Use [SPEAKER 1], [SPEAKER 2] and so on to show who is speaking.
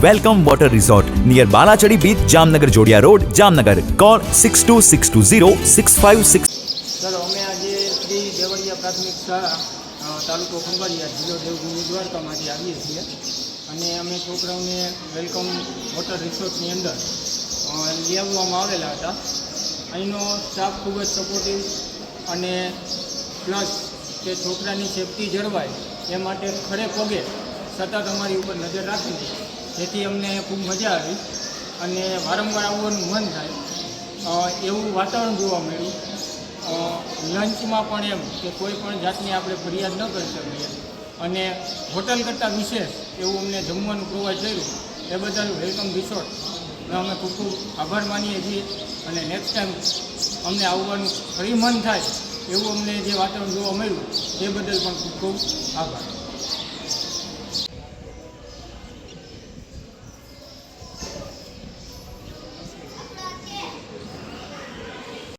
[SPEAKER 1] Welcome water resort near Balachadi beach, Jamnagar Jodiya road, Jamnagar. Call 62620656.
[SPEAKER 2] ચાલો અમે આજે શ્રી દેવળિયા પ્રાથમિક શાળા તાલુકો ખંભાળિયા જિલ્લો દેવભૂમિ દ્વારકામાંથી આવીએ છીએ અને અમે છોકરાઓને વેલકમ વોટર રિસોર્ટની અંદર લઈ આવવામાં આવેલા હતા. અહીંનો સ્ટાફ ખૂબ જ સપોર્ટિવ અને પ્લસ કે છોકરાની સેફટી જળવાય એ માટે ખડે પગે સતત અમારી ઉપર નજર રાખી, જેથી અમને ખૂબ મજા આવી અને વારંવાર આવવાનું મન થાય એવું વાતાવરણ જોવા મળ્યું. લંચમાં પણ એમ કે કોઈ પણ જાતની આપણે ફરિયાદ ન કરી શકીએ અને હોટલ કરતાં વિશેષ એવું અમને જમવાનું પ્રોવાઈડ કર્યું. એ બદલ વેલકમ રિસોર્ટનો અમે ખૂબ ખૂબ આભાર માનીએ છીએ અને નેક્સ્ટ ટાઈમ અમને આવવાનું ફરી મન થાય એવું અમને જે વાતાવરણ જોવા મળ્યું એ બદલ પણ ખૂબ ખૂબ આભાર.